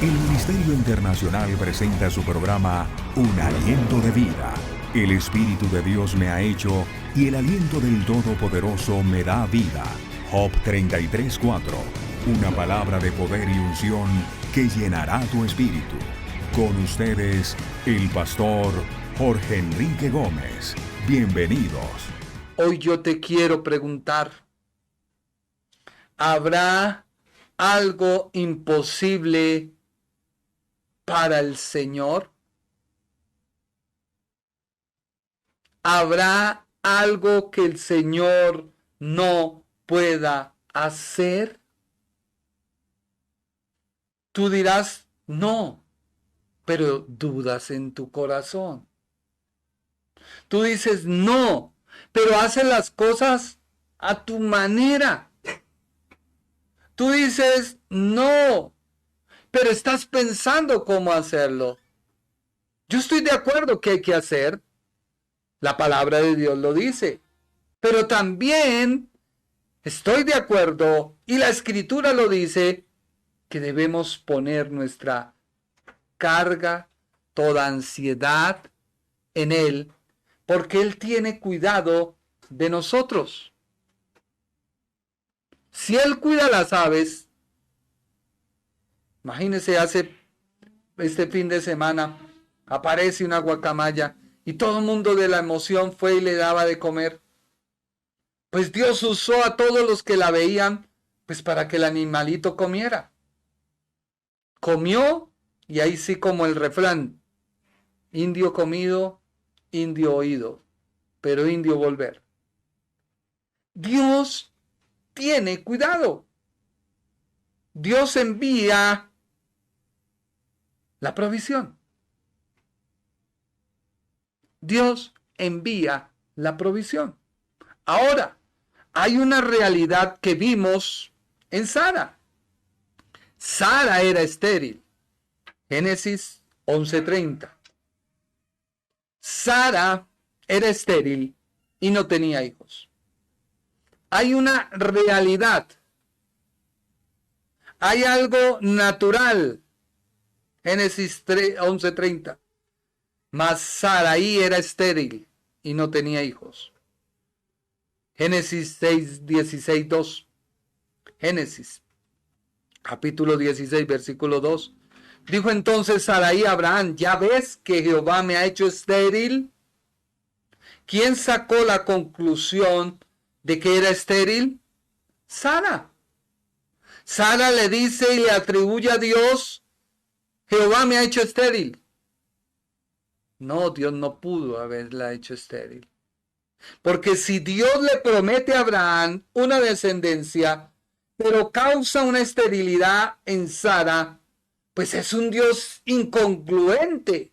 El Ministerio Internacional presenta su programa Un Aliento de Vida. El Espíritu de Dios me ha hecho y el aliento del Todopoderoso me da vida. Job 33:4. Una palabra de poder y unción que llenará tu espíritu. Con ustedes, el pastor Jorge Enrique Gómez. Bienvenidos. Hoy yo te quiero preguntar, ¿habrá algo imposible para el Señor? ¿Habrá algo que el Señor no pueda hacer? Tú dirás, no, pero dudas en tu corazón. Tú dices, no, pero haces las cosas a tu manera. Tú dices, no, pero estás pensando cómo hacerlo. Yo estoy de acuerdo que hay que hacer. La palabra de Dios lo dice. Pero también estoy de acuerdo, y la Escritura lo dice, que debemos poner nuestra carga, toda ansiedad en Él, porque Él tiene cuidado de nosotros. Si Él cuida las aves, imagínense, este fin de semana aparece una guacamaya y todo el mundo de la emoción fue y le daba de comer. Pues Dios usó a todos los que la veían, pues para que el animalito comiera. Comió, y ahí sí, como el refrán, indio comido, indio oído, pero indio volver. Dios tiene cuidado. Dios envía la provisión. Dios envía la provisión. Ahora, hay una realidad que vimos en Sara. Sara era estéril. Génesis 11:30. Sara era estéril y no tenía hijos. Hay una realidad. Hay algo natural. Génesis 11:30. Mas Saraí era estéril y no tenía hijos. Génesis 6:16-2. Génesis, capítulo 16, versículo 2. Dijo entonces Saraí a Abraham, ¿ya ves que Jehová me ha hecho estéril? ¿Quién sacó la conclusión de que era estéril? Sara. Sara le dice y le atribuye a Dios, Jehová me ha hecho estéril. No, Dios no pudo haberla hecho estéril. Porque si Dios le promete a Abraham una descendencia, pero causa una esterilidad en Sara, pues es un Dios incongruente.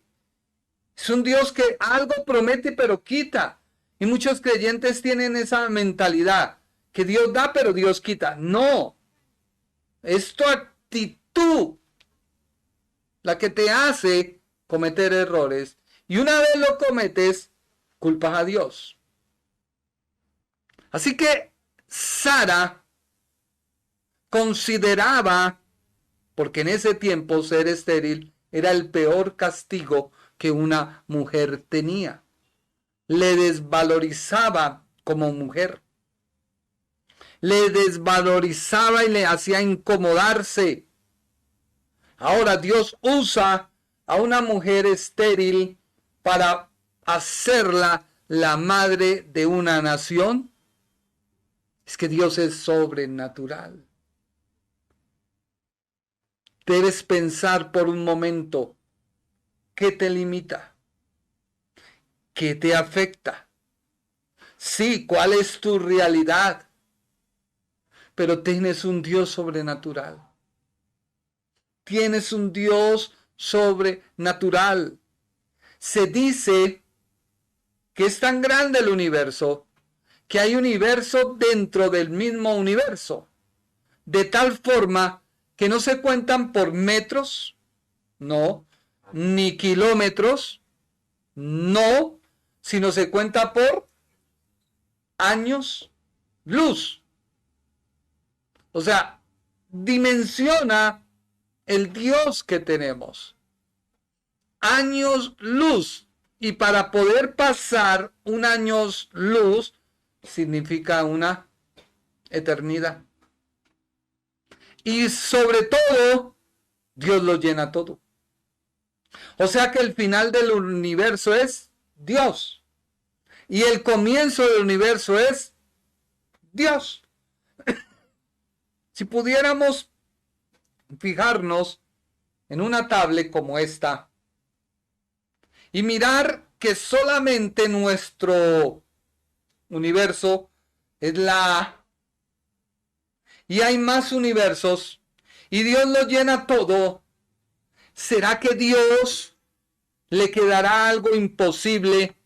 Es un Dios que algo promete pero quita. Y muchos creyentes tienen esa mentalidad, que Dios da pero Dios quita. No, es tu actitud la que te hace cometer errores. Y una vez lo cometes, culpas a Dios. Así que Sara consideraba, porque en ese tiempo ser estéril era el peor castigo que una mujer tenía. Le desvalorizaba como mujer. Le desvalorizaba y le hacía incomodarse. Ahora Dios usa a una mujer estéril para hacerla la madre de una nación. Es que Dios es sobrenatural. Debes pensar por un momento, ¿qué te limita? ¿Qué te afecta? Sí, ¿cuál es tu realidad? Pero tienes un Dios sobrenatural. Tienes un Dios sobrenatural. Se dice que es tan grande el universo que hay universo dentro del mismo universo, de tal forma que no se cuentan por metros, no, ni kilómetros, no, sino se cuenta por años luz. O sea, dimensiona el Dios que tenemos. Años luz. Y para poder pasar un años luz significa una eternidad. Y sobre todo, Dios lo llena todo. O sea que el final del universo es Dios. Y el comienzo del universo es Dios. Si pudiéramos fijarnos en una tablet como esta y mirar que solamente nuestro universo es la A, y hay más universos, y Dios lo llena todo, ¿será que Dios le quedará algo imposible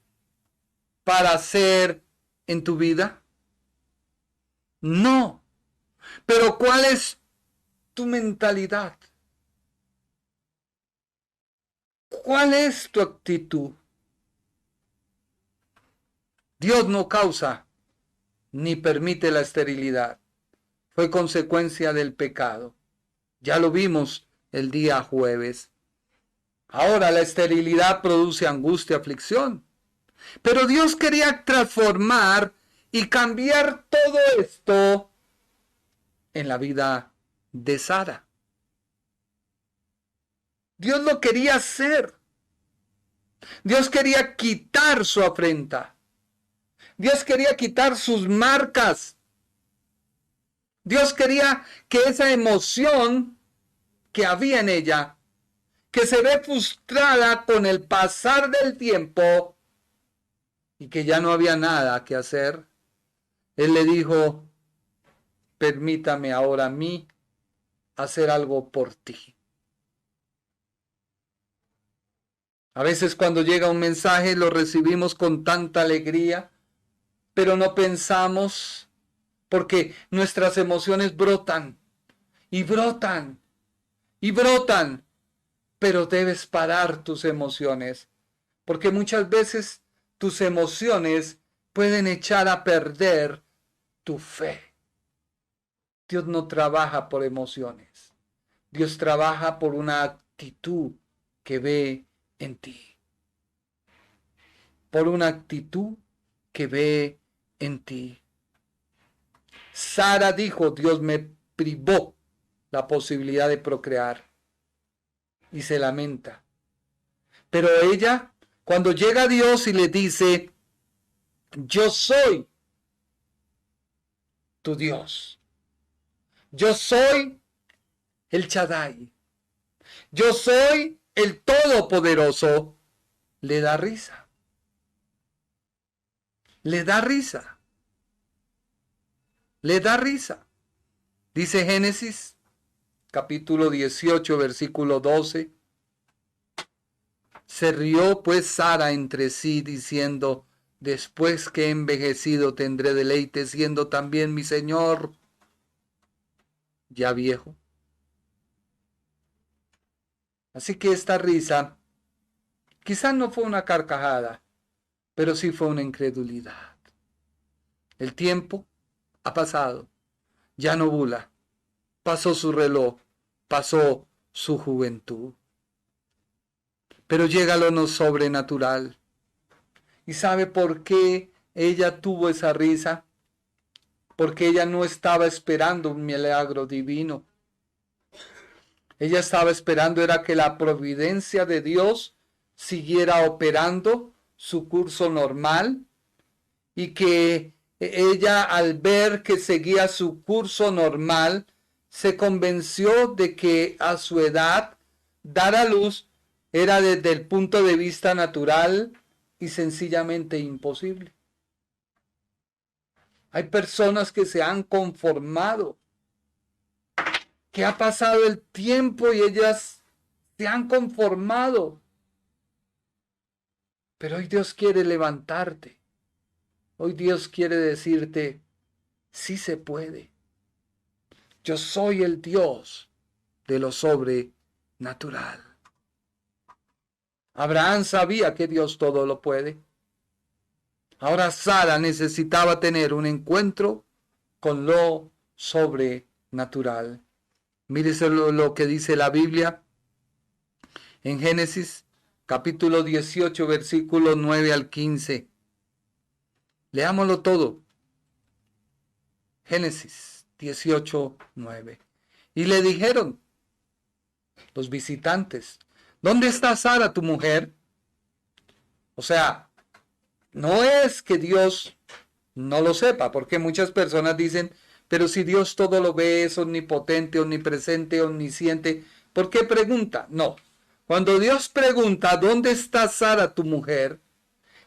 para hacer en tu vida? No. Pero ¿cuál es tu mentalidad? ¿Cuál es tu actitud? Dios no causa ni permite la esterilidad. Fue consecuencia del pecado. Ya lo vimos el día jueves. Ahora la esterilidad produce angustia, aflicción. Pero Dios quería transformar y cambiar todo esto en la vida de Sara. Dios lo quería hacer. Dios quería quitar su afrenta. Dios quería quitar sus marcas. Dios quería que esa emoción que había en ella, que se ve frustrada con el pasar del tiempo y que ya no había nada que hacer, Él le dijo, permítame ahora a mí hacer algo por ti. A veces cuando llega un mensaje lo recibimos con tanta alegría, pero no pensamos porque nuestras emociones brotan y brotan y brotan, pero debes parar tus emociones, porque muchas veces tus emociones pueden echar a perder tu fe. Dios no trabaja por emociones. Dios trabaja por una actitud que ve en ti. Por una actitud que ve en ti. Sara dijo, Dios me privó la posibilidad de procrear. Y se lamenta. Pero ella, cuando llega a Dios y le dice, yo soy tu Dios. Yo soy el Shaddai. Yo soy el Todopoderoso. Le da risa. Le da risa. Le da risa. Dice Génesis, capítulo 18, versículo 12. Se rió pues Sara entre sí, diciendo, después que he envejecido tendré deleite, siendo también mi Señor ya viejo. Así que esta risa quizás no fue una carcajada, pero sí fue una incredulidad. El tiempo ha pasado, ya no bula, pasó su reloj, pasó su juventud. Pero llega lo no sobrenatural. ¿Y sabe por qué ella tuvo esa risa? Porque ella no estaba esperando un milagro divino. Ella estaba esperando era que la providencia de Dios siguiera operando su curso normal y que ella, al ver que seguía su curso normal, se convenció de que a su edad dar a luz era desde el punto de vista natural y sencillamente imposible. Hay personas que se han conformado, que ha pasado el tiempo y ellas se han conformado. Pero hoy Dios quiere levantarte. Hoy Dios quiere decirte, sí se puede. Yo soy el Dios de lo sobrenatural. Abraham sabía que Dios todo lo puede. Ahora Sara necesitaba tener un encuentro con lo sobrenatural. Mírese lo que dice la Biblia en Génesis capítulo 18, versículo 9 al 15. Leámoslo todo. Génesis 18, 9. Y le dijeron los visitantes, ¿dónde está Sara, tu mujer? O sea, no es que Dios no lo sepa, porque muchas personas dicen, pero si Dios todo lo ve, es omnipotente, omnipresente, omnisciente, ¿por qué pregunta? No. Cuando Dios pregunta, ¿dónde está Sara, tu mujer?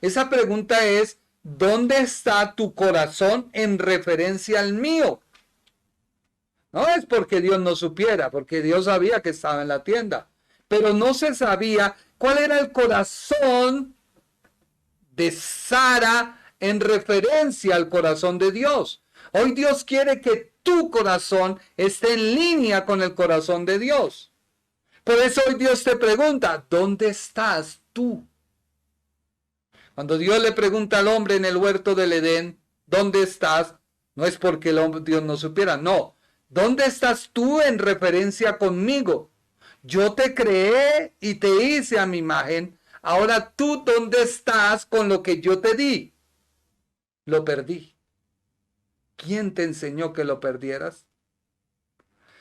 Esa pregunta es, ¿dónde está tu corazón en referencia al mío? No es porque Dios no supiera, porque Dios sabía que estaba en la tienda, pero no se sabía cuál era el corazón de Sara en referencia al corazón de Dios. Hoy Dios quiere que tu corazón esté en línea con el corazón de Dios. Por eso hoy Dios te pregunta, ¿dónde estás tú? Cuando Dios le pregunta al hombre en el huerto del Edén, ¿dónde estás? No es porque Dios no supiera, no. ¿Dónde estás tú en referencia conmigo? Yo te creé y te hice a mi imagen. Ahora tú, ¿dónde estás con lo que yo te di? Lo perdí. ¿Quién te enseñó que lo perdieras?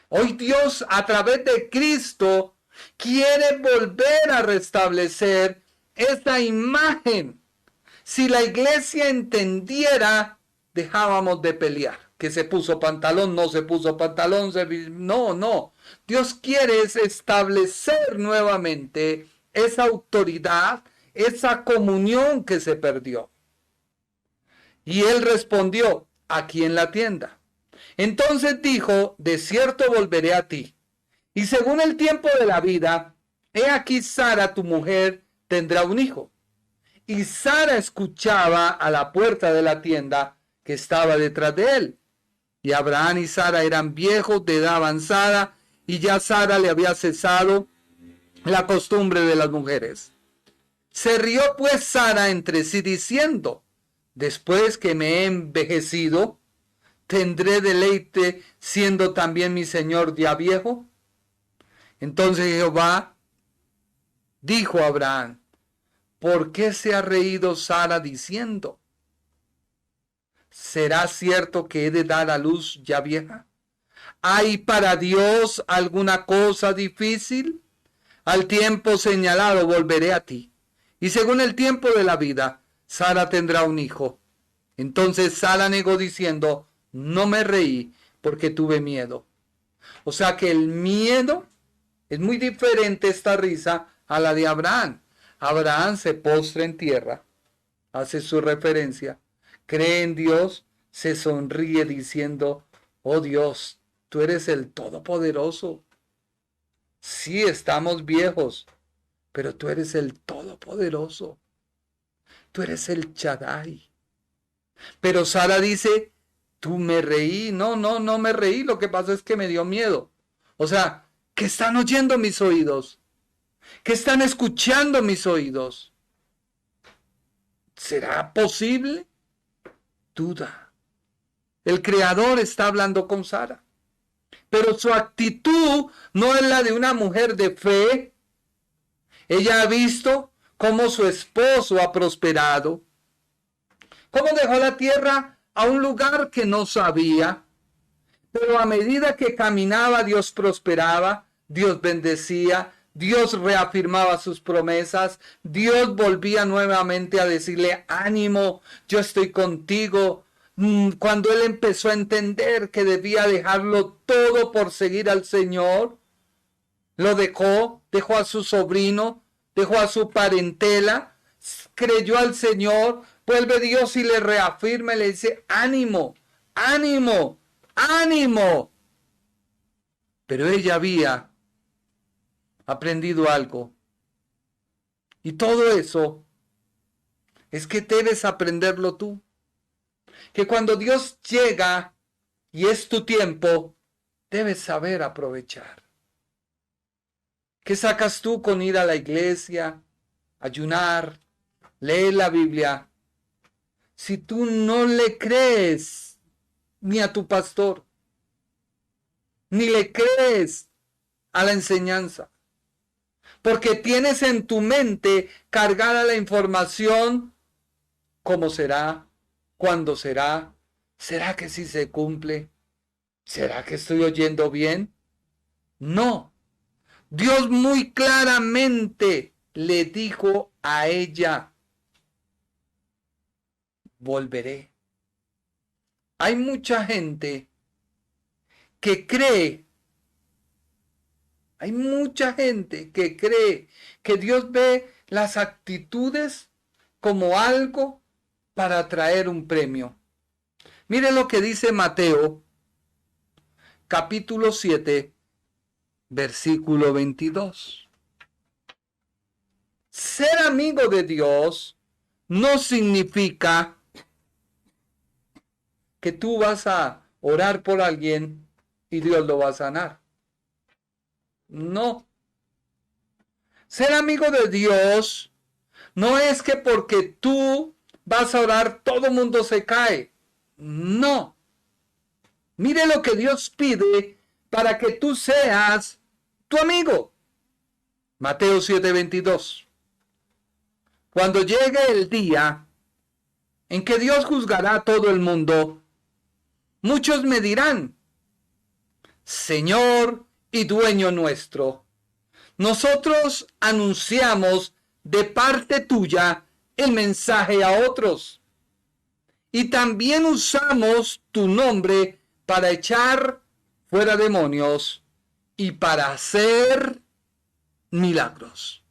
Hoy Dios, a través de Cristo, quiere volver a restablecer esta imagen. Si la iglesia entendiera, dejábamos de pelear. Que se puso pantalón, no se puso pantalón, no. Dios quiere establecer nuevamente esa autoridad, esa comunión que se perdió. Y él respondió, aquí en la tienda. Entonces dijo, de cierto volveré a ti. Y según el tiempo de la vida, he aquí Sara, tu mujer, tendrá un hijo. Y Sara escuchaba a la puerta de la tienda que estaba detrás de él. Y Abraham y Sara eran viejos de edad avanzada, y ya Sara le había cesado la costumbre de las mujeres. Se rió pues Sara entre sí diciendo, después que me he envejecido, ¿tendré deleite siendo también mi señor ya viejo? Entonces Jehová dijo a Abraham, ¿por qué se ha reído Sara diciendo, ¿será cierto que he de dar a luz ya vieja? ¿Hay para Dios alguna cosa difícil? Al tiempo señalado volveré a ti. Y según el tiempo de la vida, Sara tendrá un hijo. Entonces Sara negó diciendo, no me reí porque tuve miedo. O sea que el miedo es muy diferente esta risa a la de Abraham. Abraham se postra en tierra, hace su referencia, cree en Dios, se sonríe diciendo, oh Dios, tú eres el Todopoderoso. Sí, estamos viejos, pero tú eres el Todopoderoso. Tú eres el Shaddai. Pero Sara dice, tú me reí. No me reí. Lo que pasa es que me dio miedo. O sea, ¿qué están oyendo mis oídos? ¿Qué están escuchando mis oídos? ¿Será posible? Duda. El Creador está hablando con Sara. Pero su actitud no es la de una mujer de fe. Ella ha visto cómo su esposo ha prosperado, cómo dejó la tierra a un lugar que no sabía, pero a medida que caminaba Dios prosperaba, Dios bendecía, Dios reafirmaba sus promesas, Dios volvía nuevamente a decirle, ánimo, yo estoy contigo. Cuando él empezó a entender que debía dejarlo todo por seguir al Señor, lo dejó a su sobrino, dejó a su parentela, creyó al Señor, vuelve Dios y le reafirma y le dice, ánimo, ánimo, ánimo. Pero ella había aprendido algo. Y todo eso es que debes aprenderlo tú. Que cuando Dios llega y es tu tiempo, debes saber aprovechar. ¿Qué sacas tú con ir a la iglesia, ayunar, leer la Biblia, si tú no le crees ni a tu pastor? ni le crees a la enseñanza, porque tienes en tu mente cargada la información, ¿cómo será? ¿Cuándo será? ¿Será que sí se cumple? ¿Será que estoy oyendo bien? No. Dios muy claramente le dijo a ella, volveré. Hay mucha gente que cree, que Dios ve las actitudes como algo para traer un premio. Mire lo que dice Mateo, capítulo 7, versículo 22. Ser amigo de Dios no significa que tú vas a orar por alguien y Dios lo va a sanar. No. Ser amigo de Dios no es que porque tú vas a orar todo el mundo se cae. No. Mire lo que Dios pide para que tú seas tu amigo. Mateo 7:22. Cuando llegue el día en que Dios juzgará a todo el mundo, muchos me dirán, Señor y dueño nuestro, nosotros anunciamos de parte tuya el mensaje a otros, y también usamos tu nombre para echar fuera demonios y para hacer milagros.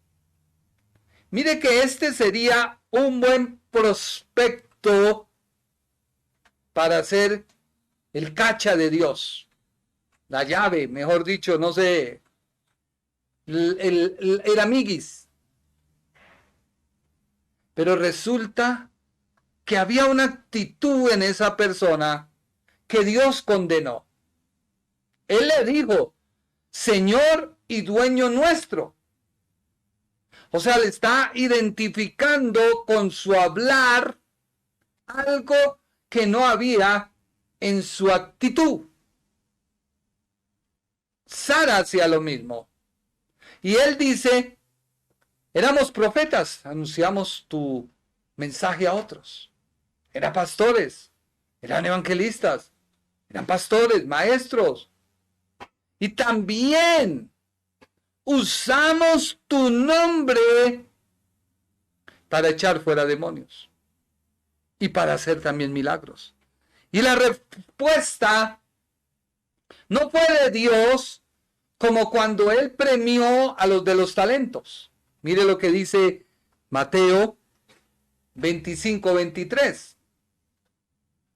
Mire que este sería un buen prospecto para ser el cacha de Dios, la llave, mejor dicho, no sé, el amiguis. Pero resulta que había una actitud en esa persona que Dios condenó. Él le dijo, Señor y dueño nuestro. O sea, le está identificando con su hablar algo que no había en su actitud. Sara hacía lo mismo. Y él dice, éramos profetas, anunciamos tu mensaje a otros. Eran pastores, eran evangelistas, eran pastores, maestros. Y también usamos tu nombre para echar fuera demonios y para hacer también milagros. Y la respuesta no fue de Dios como cuando él premió a los de los talentos. Mire lo que dice Mateo 25:23.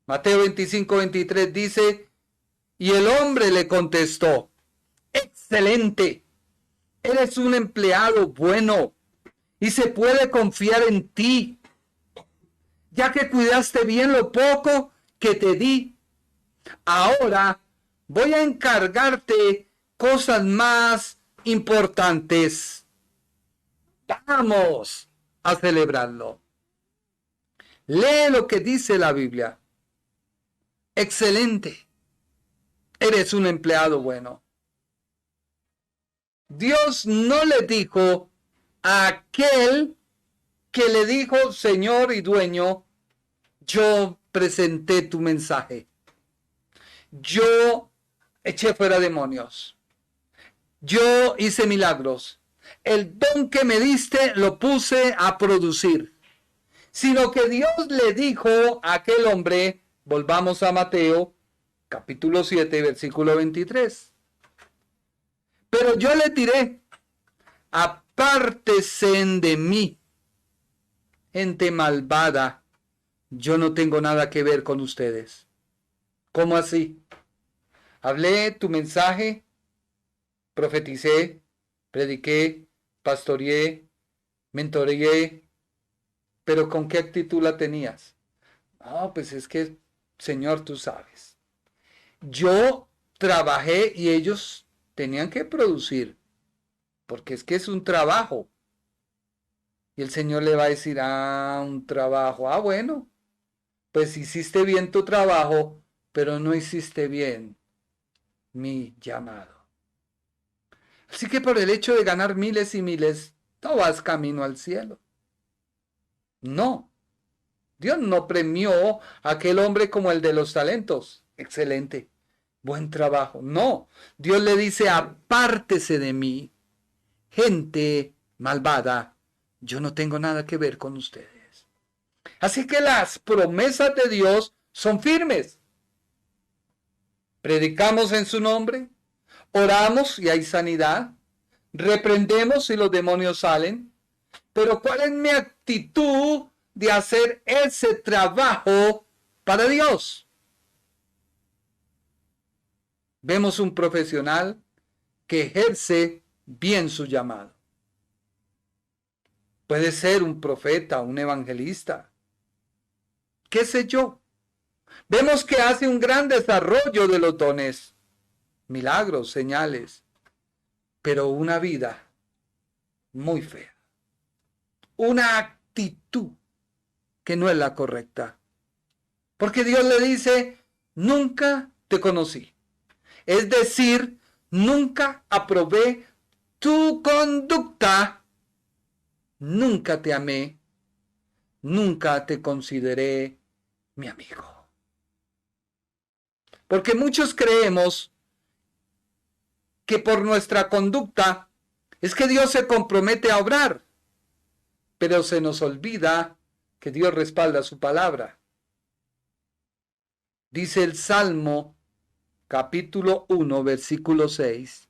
Mateo 25:23 dice, y el hombre le contestó, excelente, eres un empleado bueno y se puede confiar en ti, ya que cuidaste bien lo poco que te di. Ahora voy a encargarte cosas más importantes. Vamos a celebrarlo. Lee lo que dice la Biblia. Excelente. Eres un empleado bueno. Dios no le dijo a aquel que le dijo Señor y dueño, yo presenté tu mensaje. Yo eché fuera demonios. Yo hice milagros. El don que me diste lo puse a producir. Sino que Dios le dijo a aquel hombre, volvamos a Mateo, capítulo 7, versículo 23. Pero yo le diré, apártese de mí, gente malvada, yo no tengo nada que ver con ustedes. ¿Cómo así? Hablé tu mensaje, profeticé, prediqué, pastoreé, mentoreé, pero ¿con qué actitud la tenías? No, pues es que, Señor, tú sabes. Yo trabajé y ellos tenían que producir, porque es que es un trabajo. Y el Señor le va a decir, un trabajo. Bueno, pues hiciste bien tu trabajo, pero no hiciste bien mi llamado. Así que por el hecho de ganar miles y miles, no vas camino al cielo. No. Dios no premió a aquel hombre como el de los talentos. Excelente. Buen trabajo. No. Dios le dice, apártese de mí, gente malvada. Yo no tengo nada que ver con ustedes. Así que las promesas de Dios son firmes. Predicamos en su nombre, oramos y hay sanidad, reprendemos y los demonios salen. Pero ¿cuál es mi actitud de hacer ese trabajo para Dios? Vemos un profesional que ejerce bien su llamado. Puede ser un profeta, un evangelista, qué sé yo. Vemos que hace un gran desarrollo de los dones, milagros, señales, pero una vida muy fea. Una actitud que no es la correcta. Porque Dios le dice, nunca te conocí. Es decir, nunca aprobé tu conducta, nunca te amé, nunca te consideré mi amigo. Porque muchos creemos que por nuestra conducta es que Dios se compromete a obrar, pero se nos olvida que Dios respalda su palabra. Dice el Salmo capítulo 1, versículo 6.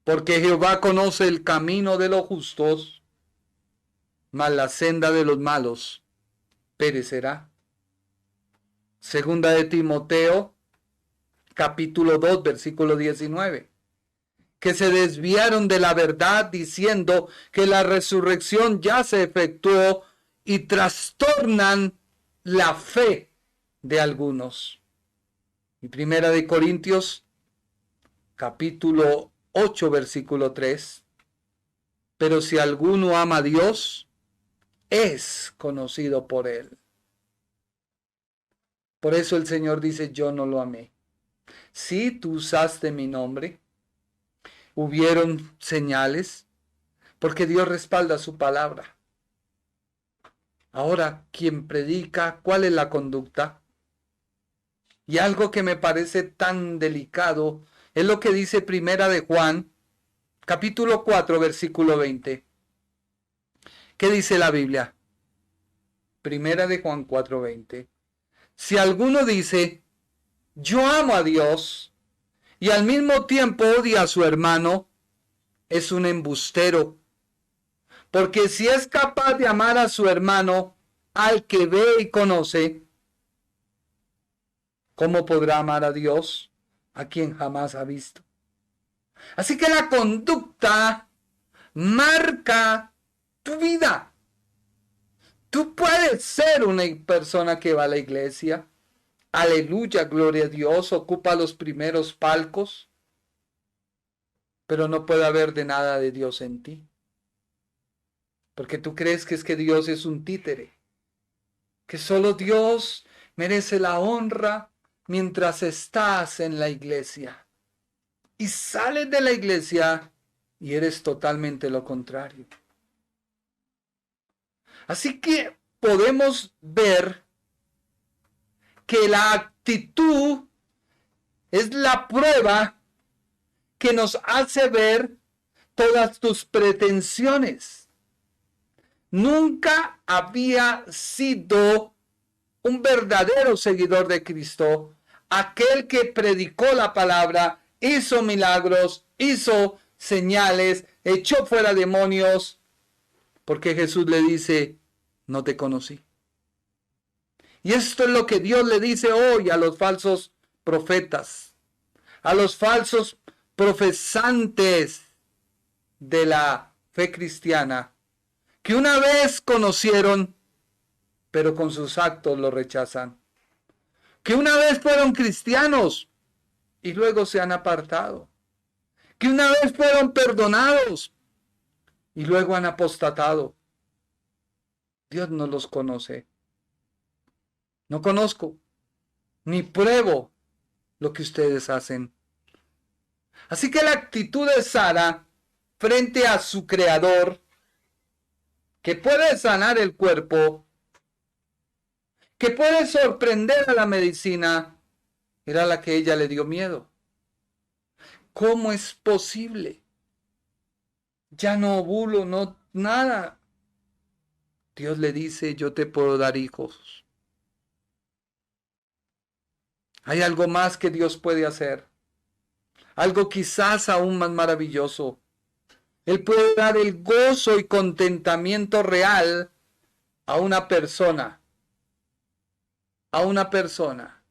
Porque Jehová conoce el camino de los justos, mas la senda de los malos perecerá. Segunda de Timoteo, capítulo 2, versículo 19. Que se desviaron de la verdad diciendo que la resurrección ya se efectuó y trastornan la fe de algunos. Y Primera de Corintios, capítulo 8, versículo 3. Pero si alguno ama a Dios, es conocido por él. Por eso el Señor dice, yo no lo amé. Sí, tú usaste mi nombre. Hubieron señales, porque Dios respalda su palabra. Ahora, quien predica, ¿cuál es la conducta? Y algo que me parece tan delicado es lo que dice Primera de Juan, capítulo 4, versículo 20. ¿Qué dice la Biblia? Primera de Juan 4, 20. Si alguno dice, yo amo a Dios, y al mismo tiempo odia a su hermano, es un embustero. Porque si es capaz de amar a su hermano, al que ve y conoce, ¿cómo podrá amar a Dios, a quien jamás ha visto? Así que la conducta marca tu vida. Tú puedes ser una persona que va a la iglesia, aleluya, gloria a Dios, ocupa los primeros palcos, pero no puede haber de nada de Dios en ti. Porque tú crees que es que Dios es un títere, que solo Dios merece la honra mientras estás en la iglesia. Y sales de la iglesia y eres totalmente lo contrario. Así que podemos ver que la actitud es la prueba que nos hace ver todas tus pretensiones. Nunca había sido un verdadero seguidor de Cristo, aquel que predicó la palabra, hizo milagros, hizo señales, echó fuera demonios, porque Jesús le dice, no te conocí. Y esto es lo que Dios le dice hoy a los falsos profetas, a los falsos profesantes de la fe cristiana, que una vez conocieron, pero con sus actos lo rechazan. Que una vez fueron cristianos y luego se han apartado. Que una vez fueron perdonados y luego han apostatado. Dios no los conoce. No conozco, ni pruebo lo que ustedes hacen. Así que la actitud de Sara frente a su creador, que puede sanar el cuerpo, que puede sorprender a la medicina, era la que ella le dio miedo. ¿Cómo es posible? Ya no ovulo, no nada. Dios le dice, yo te puedo dar hijos. Hay algo más que Dios puede hacer. Algo quizás aún más maravilloso. Él puede dar el gozo y contentamiento real a una persona. A una persona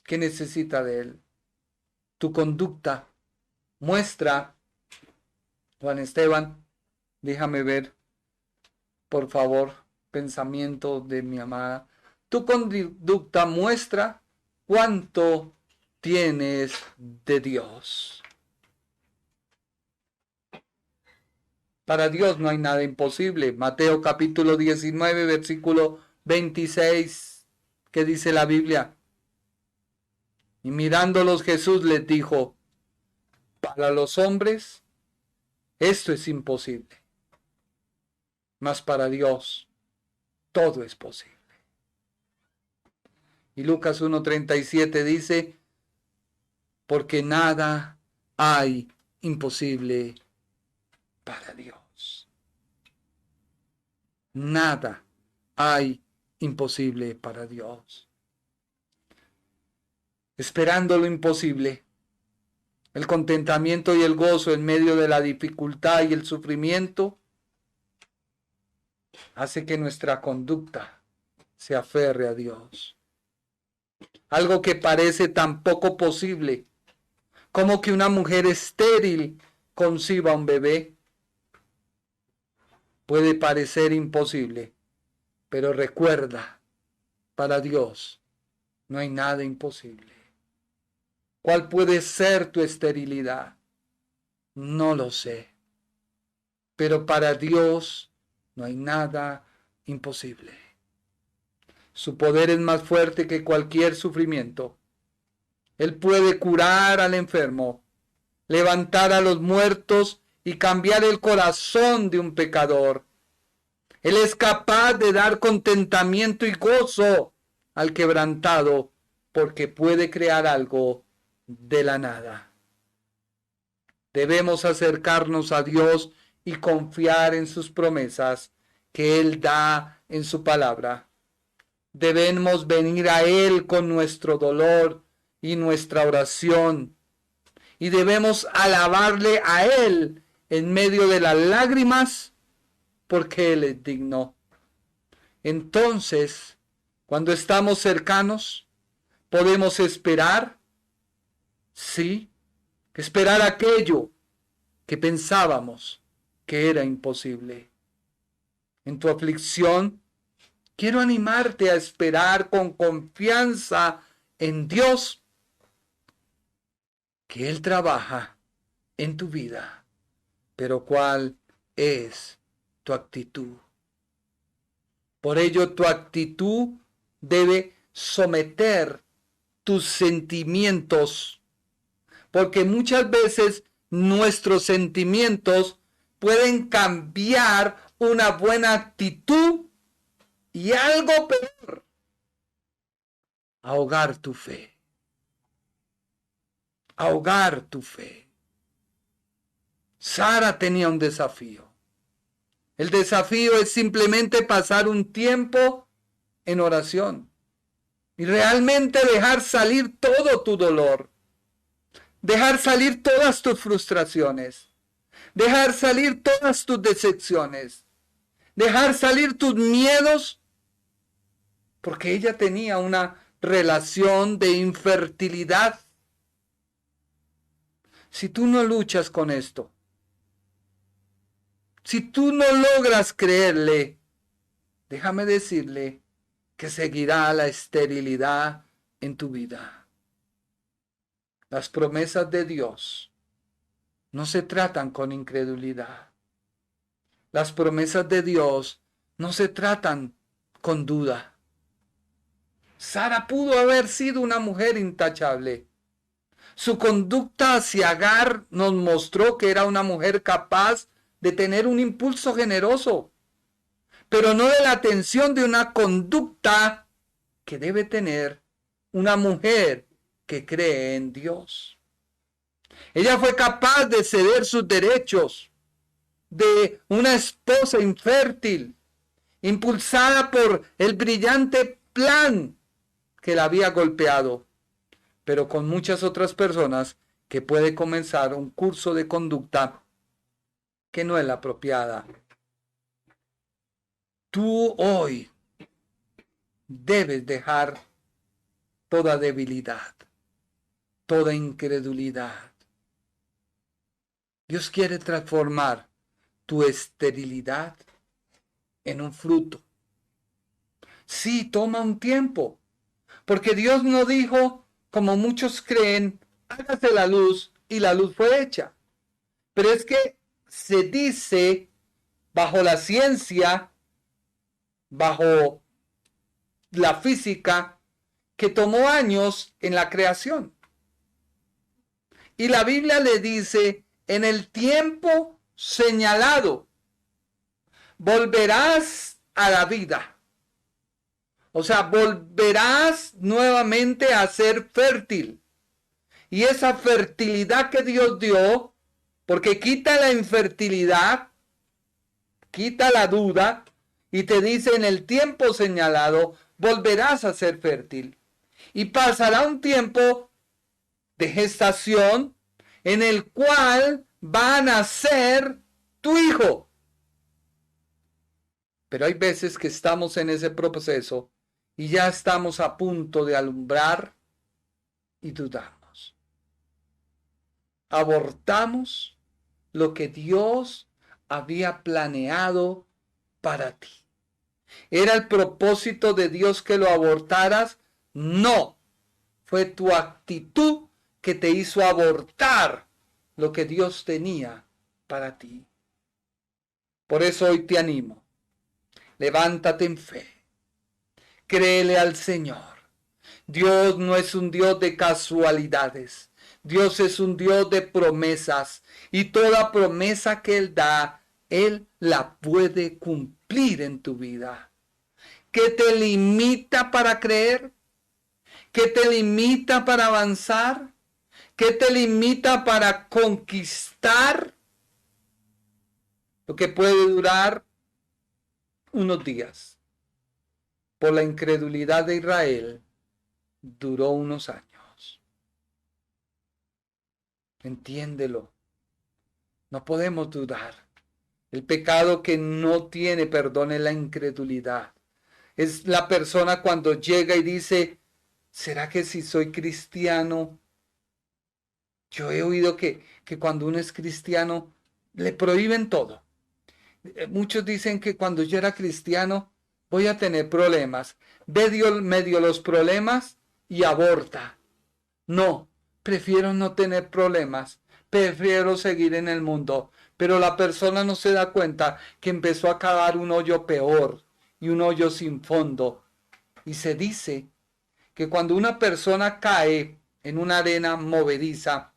que necesita de Él. Tu conducta muestra, Juan Esteban, déjame ver, por favor, pensamiento de mi amada. Tu conducta muestra cuánto tienes de Dios. Para Dios no hay nada imposible. Mateo capítulo 19, versículo 26, que dice la Biblia. Y mirándolos Jesús les dijo, para los hombres esto es imposible, mas para Dios todo es posible. Y Lucas 1:37 dice, porque nada hay imposible para Dios. Nada hay imposible para Dios. Esperando lo imposible, el contentamiento y el gozo en medio de la dificultad y el sufrimiento hace que nuestra conducta se aferre a Dios. Algo que parece tan poco posible como que una mujer estéril conciba un bebé puede parecer imposible, pero recuerda, para Dios no hay nada imposible. ¿Cuál puede ser tu esterilidad? No lo sé, pero para Dios no hay nada imposible. Su poder es más fuerte que cualquier sufrimiento. Él puede curar al enfermo, levantar a los muertos y cambiar el corazón de un pecador. Él es capaz de dar contentamiento y gozo al quebrantado, porque puede crear algo de la nada. Debemos acercarnos a Dios y confiar en sus promesas que Él da en su palabra. Debemos venir a Él con nuestro dolor y nuestra oración. Y debemos alabarle a Él en medio de las lágrimas, porque Él es digno. Entonces, cuando estamos cercanos, podemos esperar, sí, esperar aquello que pensábamos que era imposible. En tu aflicción, quiero animarte a esperar con confianza en Dios, que Él trabaja en tu vida. Pero ¿cuál es tu actitud? Por ello, tu actitud debe someter tus sentimientos, porque muchas veces nuestros sentimientos pueden cambiar una buena actitud y algo peor, ahogar tu fe. Ahogar tu fe. Sara tenía un desafío. El desafío es simplemente pasar un tiempo en oración y realmente dejar salir todo tu dolor, dejar salir todas tus frustraciones, dejar salir todas tus decepciones, dejar salir tus miedos, porque ella tenía una relación de infertilidad. Si tú no luchas con esto, si tú no logras creerle, déjame decirle que seguirá la esterilidad en tu vida. Las promesas de Dios no se tratan con incredulidad. Las promesas de Dios no se tratan con duda. Sara pudo haber sido una mujer intachable. Su conducta hacia Agar nos mostró que era una mujer capaz de tener un impulso generoso, pero no de la atención de una conducta que debe tener una mujer que cree en Dios. Ella fue capaz de ceder sus derechos de una esposa infértil, impulsada por el brillante plan que la había golpeado, pero con muchas otras personas que puede comenzar un curso de conducta que no es la apropiada. Tú hoy debes dejar toda debilidad, toda incredulidad. Dios quiere transformar tu esterilidad en un fruto. Sí, toma un tiempo, porque Dios no dijo, como muchos creen, hágase la luz y la luz fue hecha. Pero es que se dice bajo la ciencia, bajo la física, que tomó años en la creación. Y la Biblia le dice, en el tiempo señalado, volverás a la vida. O sea, volverás nuevamente a ser fértil. Y esa fertilidad que Dios dio, porque quita la infertilidad, quita la duda, y te dice en el tiempo señalado, volverás a ser fértil. Y pasará un tiempo de gestación en el cual va a nacer tu hijo. Pero hay veces que estamos en ese proceso y ya estamos a punto de alumbrar y dudamos. Abortamos lo que Dios había planeado para ti. ¿Era el propósito de Dios que lo abortaras? No. Fue tu actitud que te hizo abortar lo que Dios tenía para ti. Por eso hoy te animo. Levántate en fe. Créele al Señor. Dios no es un Dios de casualidades. Dios es un Dios de promesas. Y toda promesa que Él da, Él la puede cumplir en tu vida. ¿Qué te limita para creer? ¿Qué te limita para avanzar? ¿Qué te limita para conquistar? Lo que puede durar unos días. Por la incredulidad de Israel, duró unos años. Entiéndelo. No podemos dudar. El pecado que no tiene perdón es la incredulidad. Es la persona cuando llega y dice, ¿será que si soy cristiano? Yo he oído que cuando uno es cristiano le prohíben todo. Muchos dicen que cuando yo era cristiano voy a tener problemas. Ve medio los problemas y aborta. No, prefiero no tener problemas. Prefiero seguir en el mundo. Pero la persona no se da cuenta que empezó a cavar un hoyo peor y un hoyo sin fondo. Y se dice que cuando una persona cae en una arena movediza,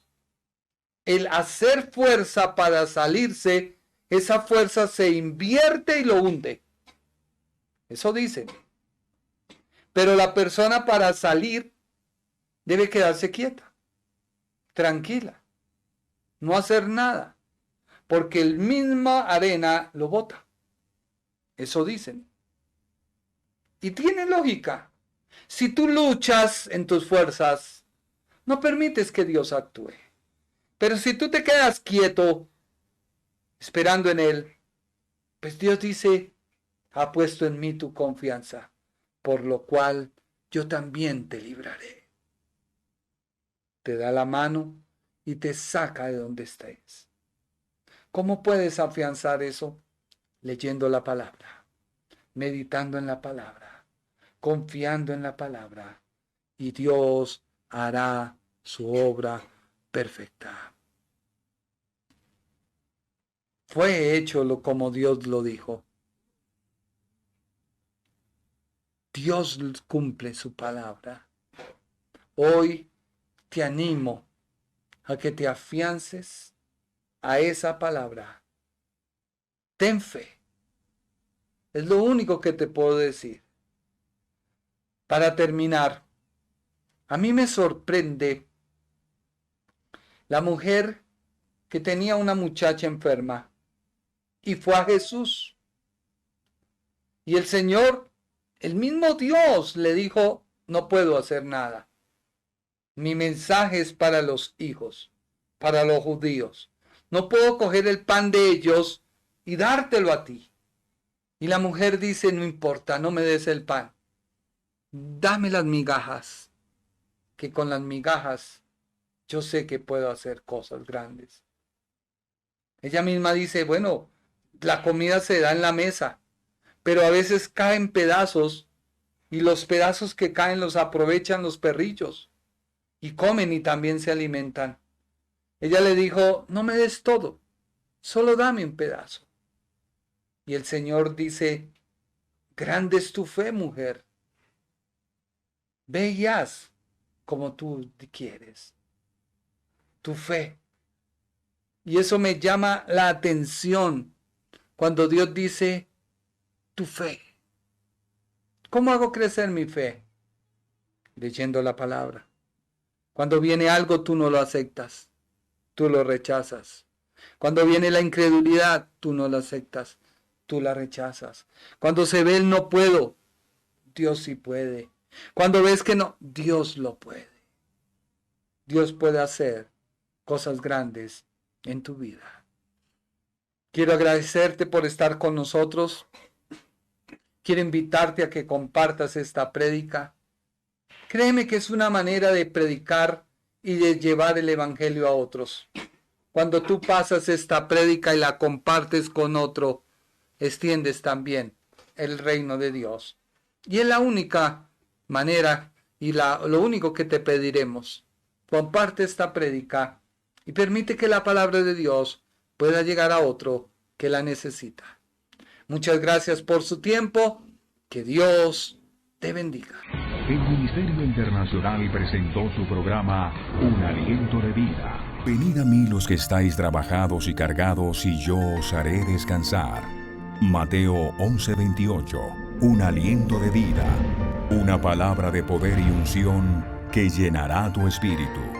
el hacer fuerza para salirse, esa fuerza se invierte y lo hunde. Eso dicen. Pero la persona para salir debe quedarse quieta, tranquila, no hacer nada, porque el misma arena lo bota. Eso dicen. Y tiene lógica. Si tú luchas en tus fuerzas, no permites que Dios actúe. Pero si tú te quedas quieto, esperando en Él, pues Dios dice, ha puesto en mí tu confianza, por lo cual yo también te libraré. Te da la mano y te saca de donde estés. ¿Cómo puedes afianzar eso? Leyendo la palabra, meditando en la palabra, confiando en la palabra, y Dios hará su obra perfecta. Fue hecho como Dios lo dijo. Dios cumple su palabra. Hoy te animo a que te afiances a esa palabra. Ten fe. Es lo único que te puedo decir. Para terminar, a mí me sorprende la mujer que tenía una muchacha enferma y fue a Jesús. Y el Señor, el mismo Dios, le dijo, no puedo hacer nada. Mi mensaje es para los hijos, para los judíos. No puedo coger el pan de ellos y dártelo a ti. Y la mujer dice, no importa, no me des el pan. Dame las migajas, que con las migajas yo sé que puedo hacer cosas grandes. Ella misma dice, bueno, la comida se da en la mesa, pero a veces caen pedazos y los pedazos que caen los aprovechan los perrillos y comen y también se alimentan. Ella le dijo, no me des todo, solo dame un pedazo. Y el Señor dice, grande es tu fe, mujer. Ve y haz como tú quieres. Tu fe. Y eso me llama la atención cuando Dios dice, tu fe. ¿Cómo hago crecer mi fe? Leyendo la palabra. Cuando viene algo, tú no lo aceptas. Tú lo rechazas. Cuando viene la incredulidad, tú no lo aceptas. Tú la rechazas. Cuando se ve el no puedo, Dios sí puede. Cuando ves que no, Dios lo puede. Dios puede hacer cosas grandes en tu vida. Quiero agradecerte por estar con nosotros. Quiero invitarte a que compartas esta prédica. Créeme que es una manera de predicar y de llevar el evangelio a otros. Cuando tú pasas esta prédica y la compartes con otro, extiendes también el reino de Dios. Y es la única manera y lo único que te pediremos. Comparte esta prédica y permite que la palabra de Dios pueda llegar a otro que la necesita. Muchas gracias por su tiempo. Que Dios te bendiga. El Ministerio Internacional presentó su programa Un Aliento de Vida. Venid a mí los que estáis trabajados y cargados, y yo os haré descansar. Mateo 11:28. Un aliento de vida. Una palabra de poder y unción que llenará tu espíritu.